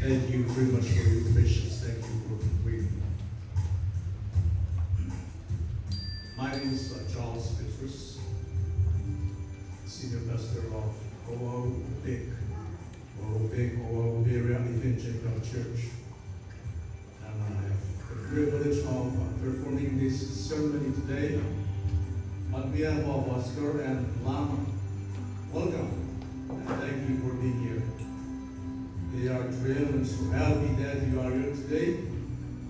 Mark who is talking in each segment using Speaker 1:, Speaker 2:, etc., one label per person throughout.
Speaker 1: Thank you very much for your patience. Thank you for waiting. My name is Charles Petrus, Senior Pastor of Oahu-Big Area Evangelical Church. And I have the privilege of performing this ceremony today on behalf of Oscar and Lama. Welcome, and thank you for being here. They are thrilled and so happy that you are here today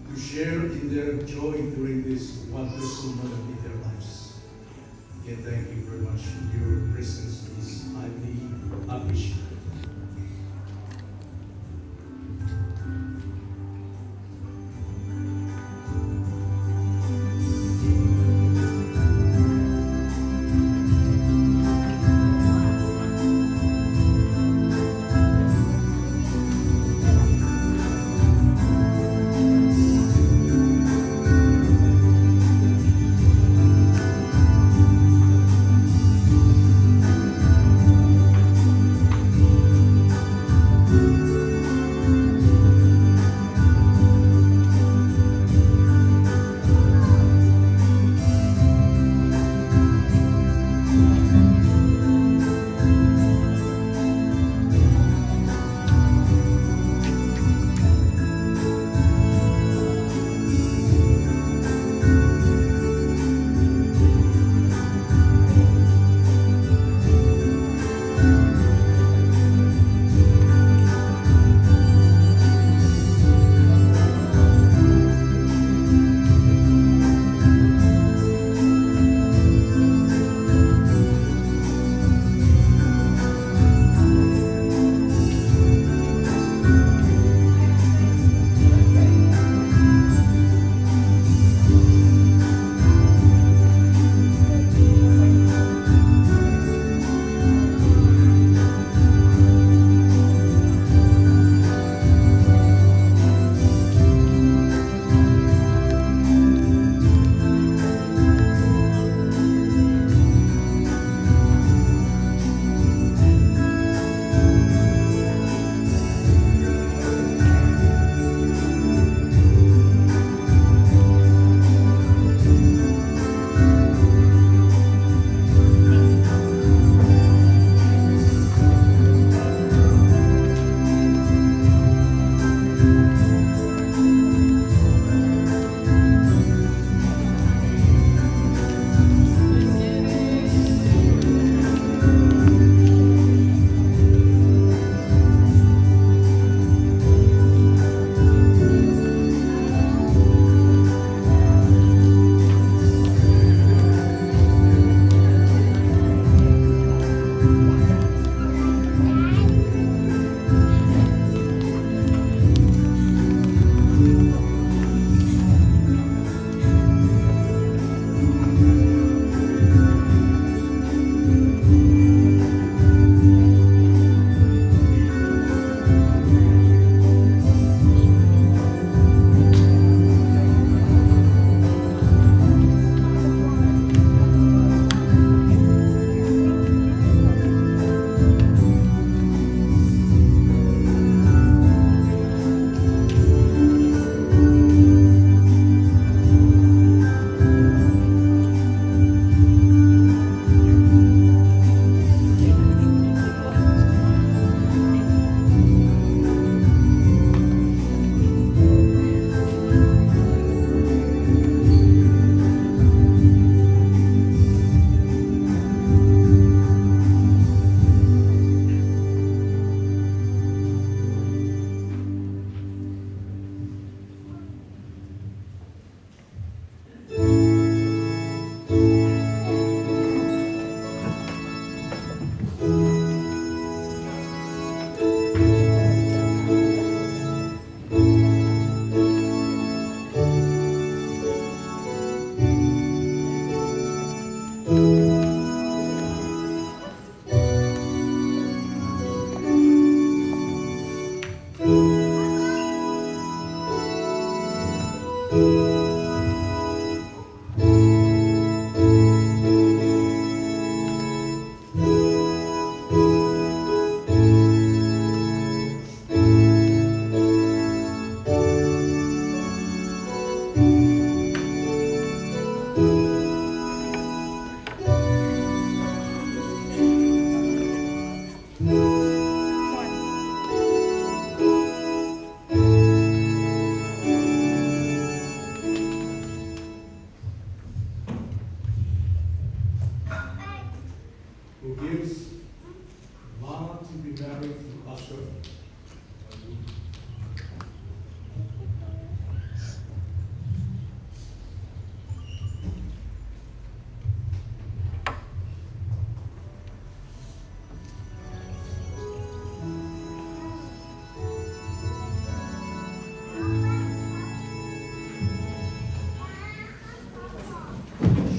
Speaker 1: to share in their joy during this wonderful moment in their lives. Again, thank you very much. Your presence is highly appreciated. be married to Oscar.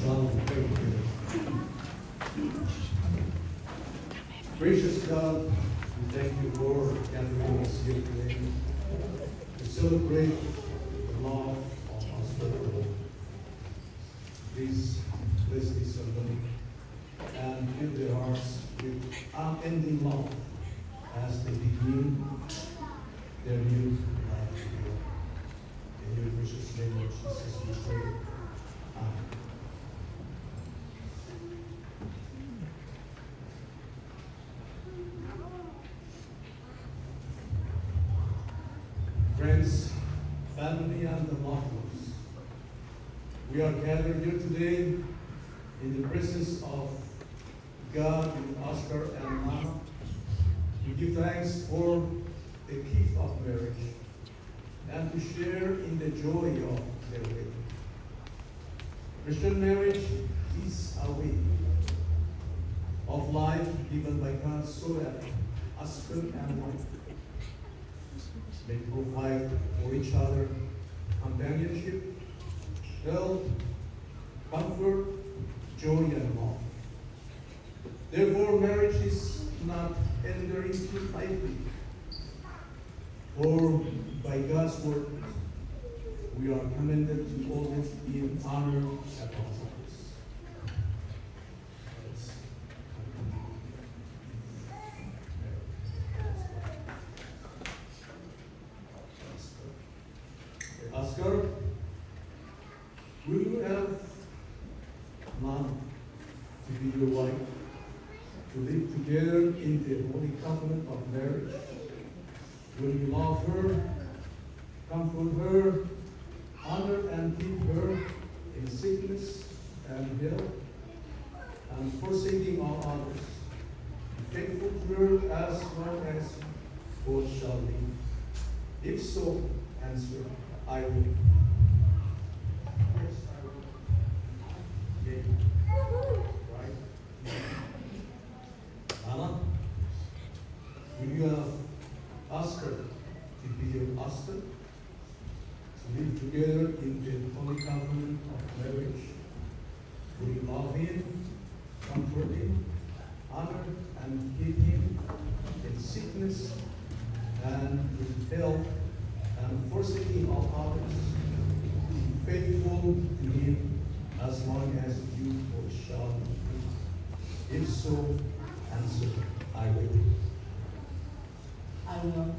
Speaker 1: Shall we pray together? Gracious God, we thank you for gathering us here today to celebrate the love of Oscar. Please bless this ceremony and fill their hearts with unending love as they begin their new life together. In your precious name, Lord Jesus, we pray. Amen. Friends, family, and the loved ones, we are gathered here today in the presence of God with Oscar and Lana. We give thanks for the gift of marriage and to share in the joy of their wedding. Christian marriage is a way of life given by God so that husband and wife may provide for each other companionship, health, comfort, joy, and love. Therefore, marriage is not entered into lightly. For by God's word, we are commanded to always be in honor at all times. Oscar, will you have Lana to be your wife, to live together in the holy covenant of marriage? Will you love her, comfort her, honor and keep her in sickness and health, and forsaking all others, be faithful to her as long as both shall live? If so, answer, I will. Yes, I will. Yea. Right? Lana, will you have Oscar to be your husband, to live together in the holy covenant of marriage? Will you love him, comfort him, honor and keep him in sickness and with health, and forsaking all others, be faithful to him as long as you both shall live? If so, answer, I will.
Speaker 2: I will.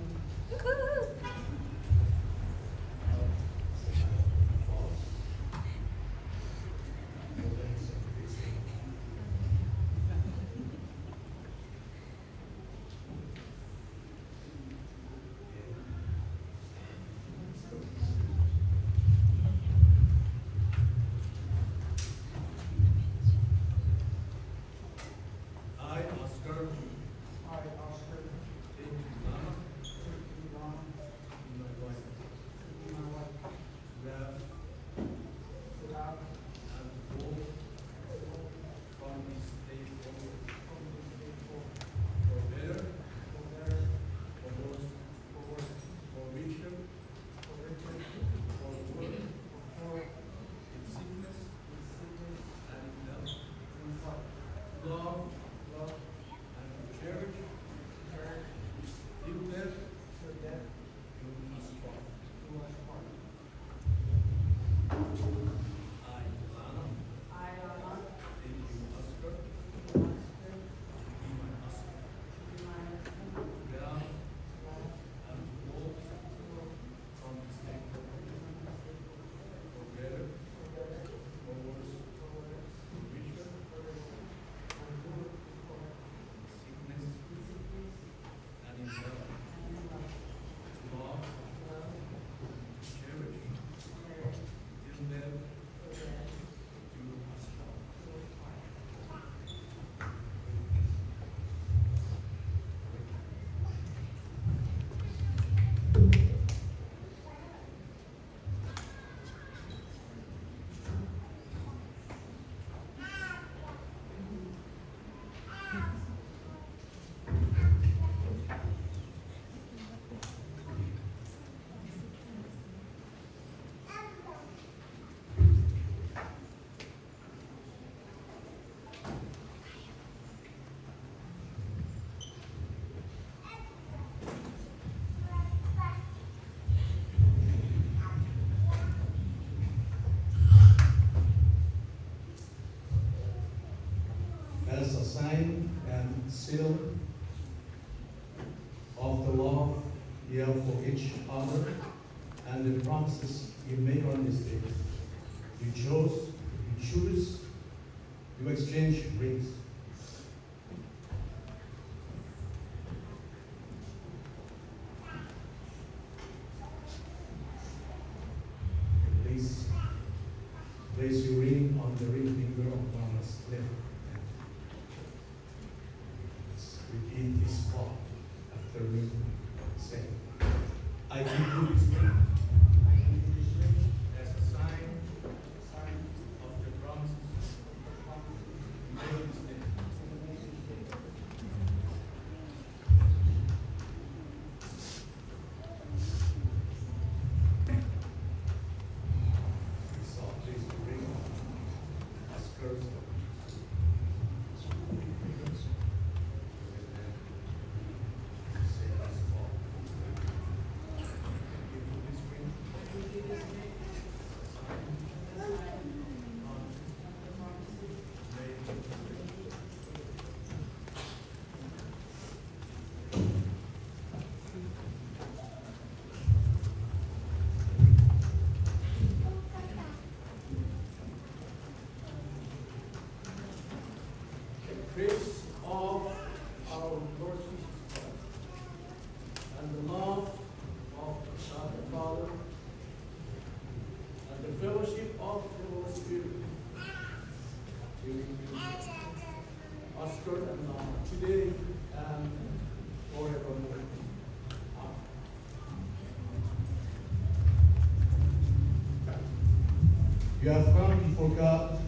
Speaker 1: I, Oscar,
Speaker 3: I,
Speaker 1: of the love you have for each other and the promises you make on this day. You choose, you exchange rings. Please place your ring on the ring finger of Mama's left hand. Repeat this part after me. Say, I give you this ring. I give you this ring as a sign of the promises you made this day. So please bring a skirt. Say this part. I give you this ring. Grace of our Lord Jesus Christ and the love of God the Father and the fellowship of the Holy Spirit be with you, Oscar and Lama, today and forevermore. Amen. You have come before God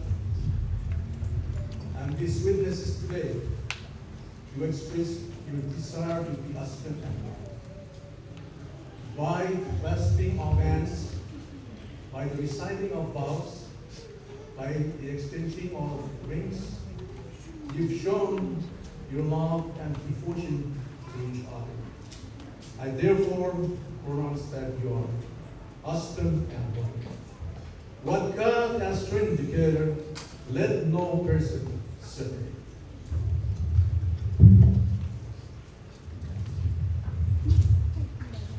Speaker 1: and these witnesses today to express your desire to be husband and wife. By clasping of hands, by the reciting of vows, by the exchanging of rings, you've shown your love and devotion to each other. I therefore pronounce that you are husband and wife. What God has joined together, let no person separate.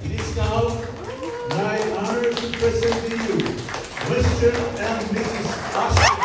Speaker 1: It is now my honor to present to you Mr. and Mrs. Oscar.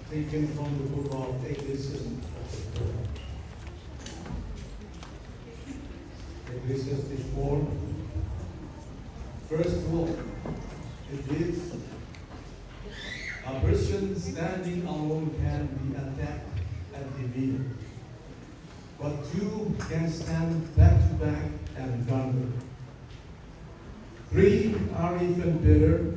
Speaker 1: taken from the book of Ecclesiastes. Ecclesiastes 4. First of all, it reads, a person standing alone can be attacked and defeated, but two can stand back to back and conquer. Three are even better,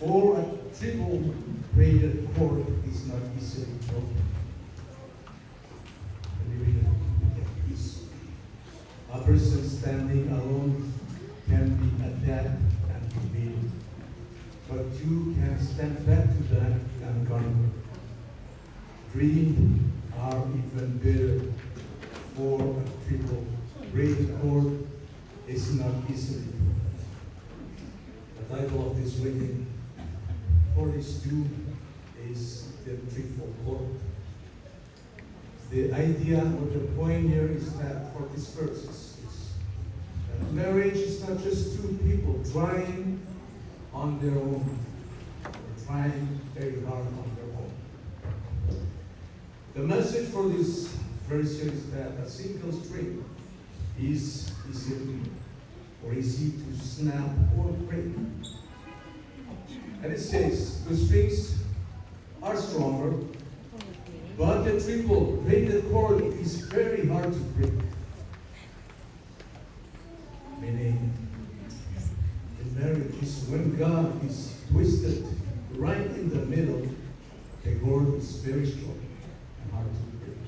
Speaker 1: for a triple braided cord is not easily broken. A person standing alone can be attacked and defeated, but two can stand back to back and conquer. Three are even better, for a triple braided cord is not easily broken. The title of this reading for these two is the threefold cord. The idea or the point here is that for this verse is that marriage is not just two people trying on their own, or trying very hard on their own. The message for this verse here is that a single string is easy or easy to snap or break. And it says the strings are stronger, but the triple braided cord is very hard to break. Meaning, in marriage is when God is twisted right in the middle, the cord is very strong and hard to break.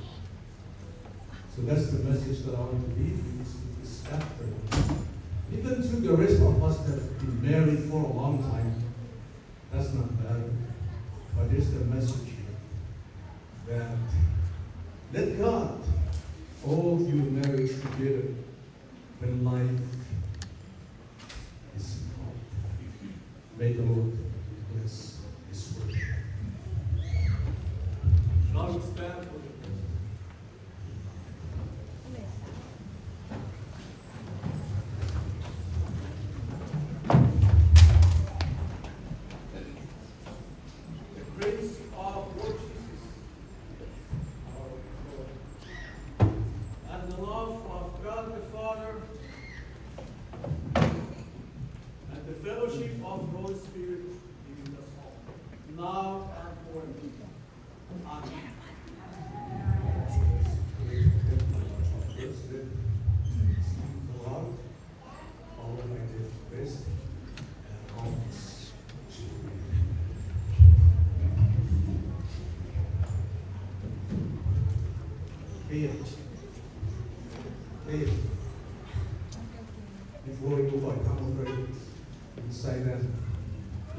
Speaker 1: So that's the message that I want to leave you this afternoon. Even to the rest of us that have been married for a long time, that's not bad. But there's the message here that let God hold your marriage together when life is hard. May the Lord bless His word. Shall we stand for the prayer? Grace of Lord Jesus, our Lord, and the love of God the Father, and the fellowship of the Holy Spirit be with us all, now and forever. Amen. All of my best and always. Before we move on, come over inside and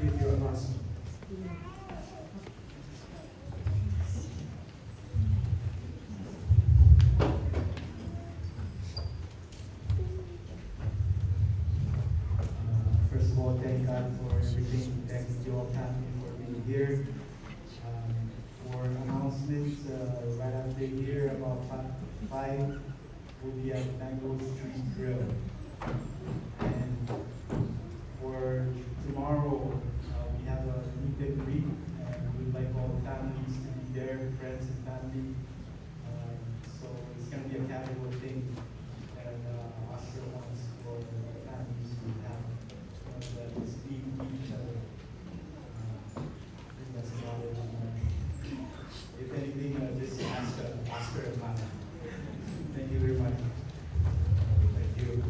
Speaker 1: give your announcement.
Speaker 3: First of all, thank God for everything. Thank you all family for being here. For announcements, right after here, about 5, we'll be at Mango Street Grill. And for tomorrow, we have a meet and greet, and we'd like all the families to be there, friends and family. So it's going to be a casual thing, and Oscar wants for the families to have to speak each other. I think that's about it. If anything, just ask Oscar and Mama. Thank you very much.
Speaker 1: Thank you.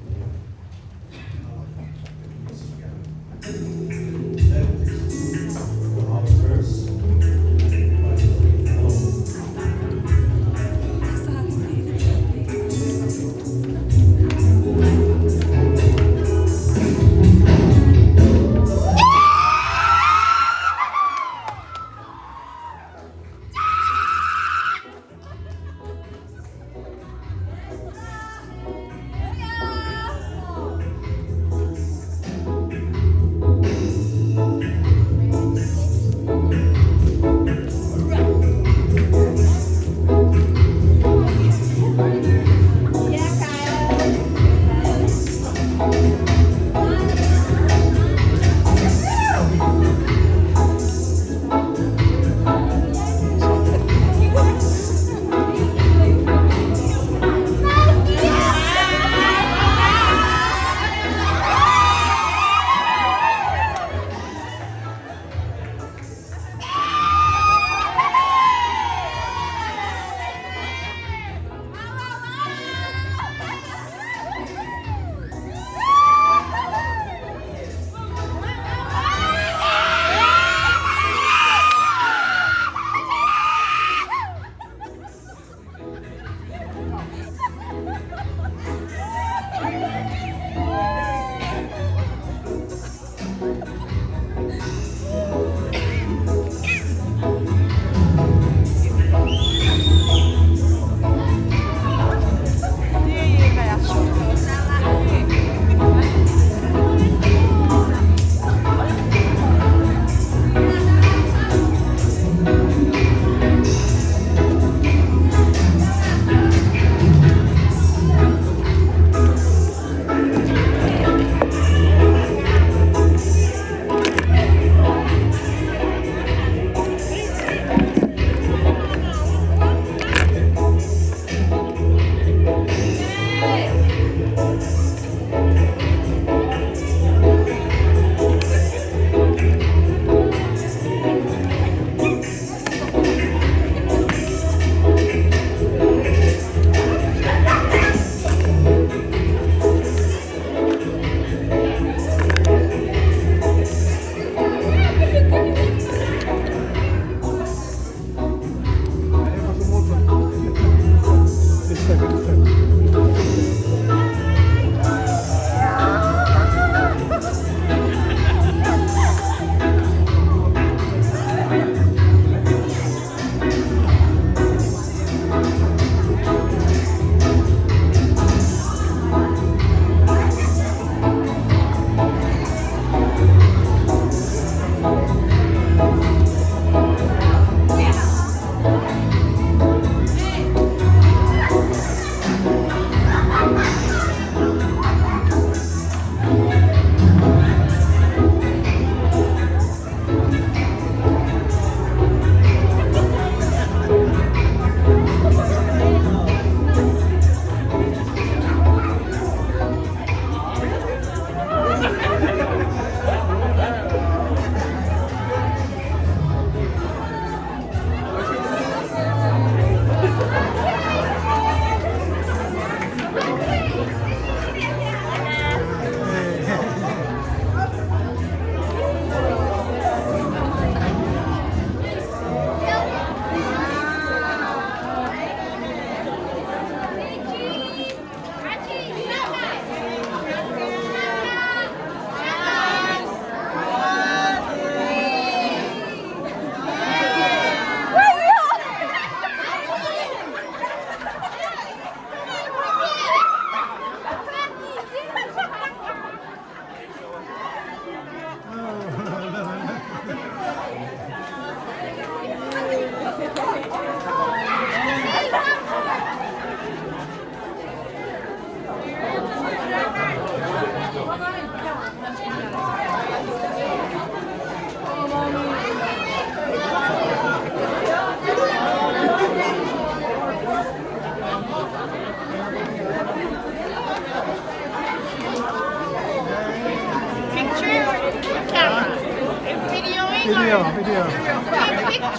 Speaker 4: Video.
Speaker 5: Picture.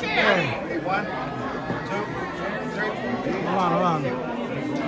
Speaker 4: Hold on.